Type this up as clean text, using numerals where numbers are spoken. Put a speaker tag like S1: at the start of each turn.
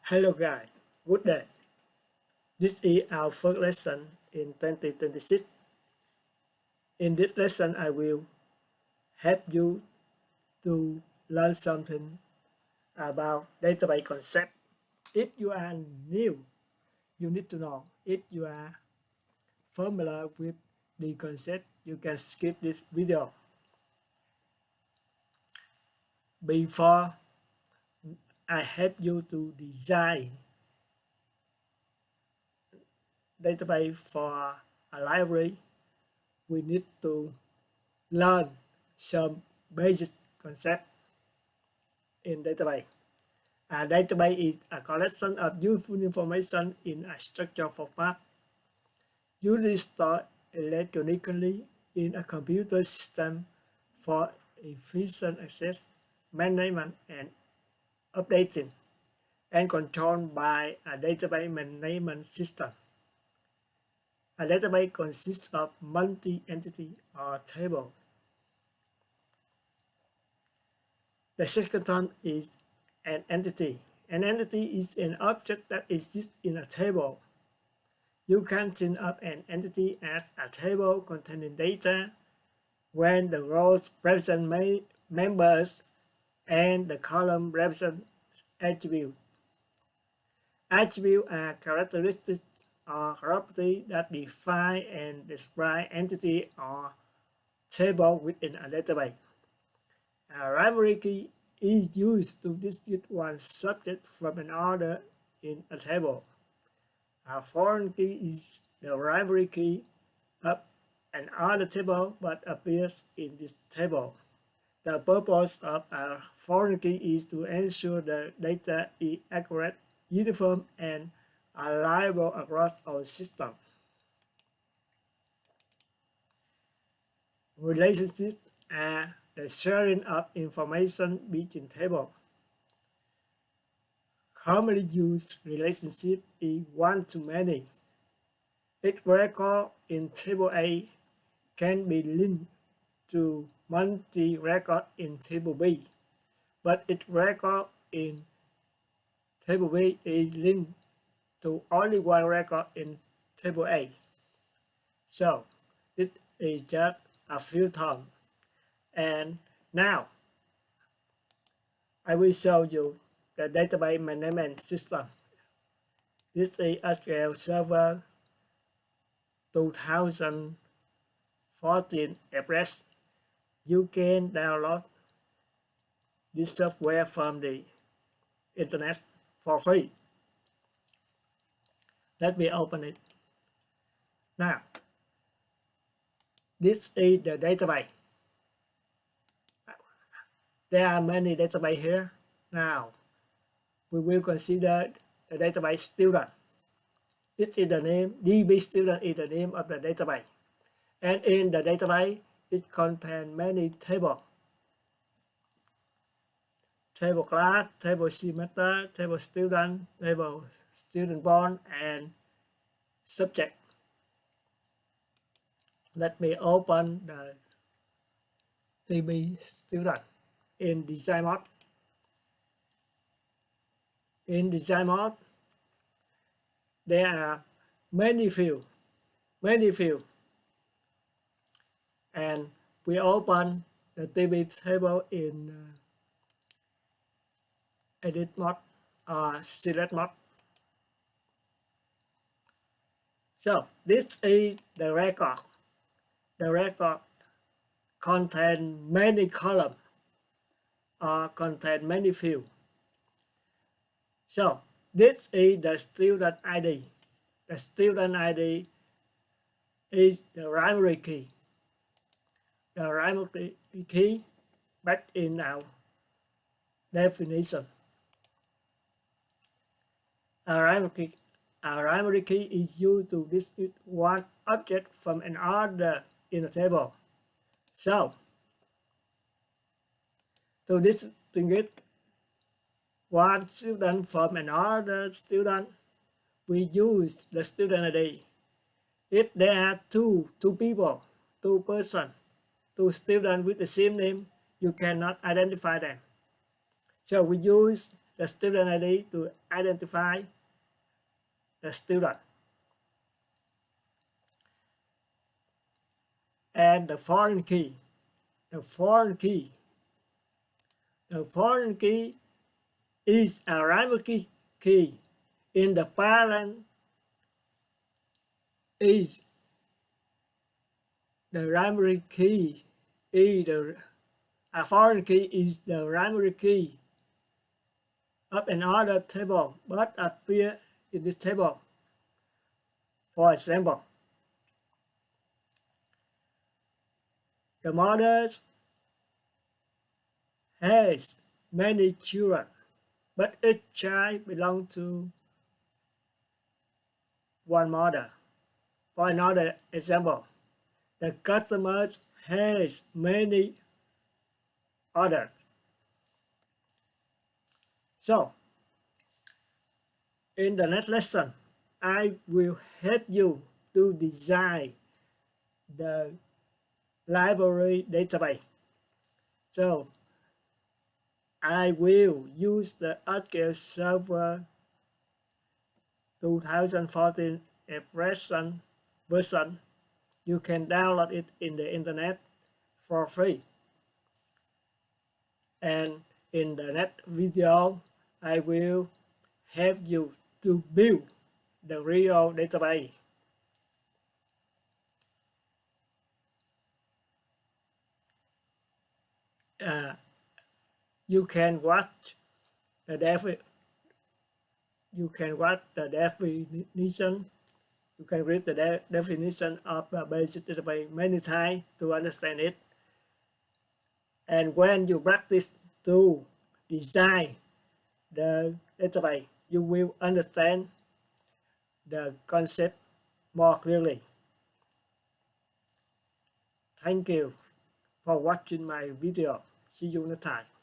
S1: Hello guys, good day. This is our first lesson in 2026. In this lesson, I will help you to learn something about database concept. If you are new, you need to know. If you are familiar with the concept, you can skip this video. Before I help you to design database for a library, we need to learn some basic concept in database. A database is a collection of useful information in a structured format, usually stored electronically in a computer system for efficient access, management, and updating, and controlled by a database management system. A database consists of multi-entity or tables. The second term is an entity. An entity is an object that exists in a table. You can think of an entity as a table containing data when the rows represent members and the column represent attributes. Attributes are characteristics or properties that define and describe entity or table within a database. A primary key is used to distinguish one subject from another in a table. A foreign key is the primary key of another table but appears in this table. The purpose of a foreign key is to ensure the data is accurate, uniform, and reliable across all systems. Relationships are the sharing of information between tables. Commonly used relationship is one-to-many. Each record in table A can be linked to multi-record in table B, but each record in table B is linked to only one record in table A. So it is just a few terms. And now I will show you the database management system. This is SQL Server 2014 Express. You can download this software from the internet for free. Let me open it. Now, this is the database. There are many databases here. Now, we will consider the database student. It is the name, DB student is the name of the database. And in the database, it contains many tables. Table class, table semester, table student, table student born, and subject. Let me open the DB student in design mode. In design mode, there are many fields, and we open the DB table in edit mode or select mode. So this is the record. The record contains many columns or contains many fields. So this is the student ID. The student ID is the primary key. The primary key back in our definition. A primary key is used to distinguish one object from another in a table. So, to distinguish one student from another student, we use the student ID. If there are two people, two persons, two students with the same name, you cannot identify them. So we use the student ID to identify the student. And the foreign key. The foreign key is a primary key in the parent is the primary key a foreign key is the primary key of another table but appear in this table. For example, the mother has many children, but each child belongs to one mother. For another example, the customer has many orders. So, in the next lesson, I will help you to design the library database. So, I will use the SQL Server 2014 version. You can download it in the internet for free. And in the next video, I will help you to build the real database. You can watch the definition. You can read the definition of a basic database many times to understand it. And when you practice to design the database, you will understand the concept more clearly. Thank you for watching my video. See you next time.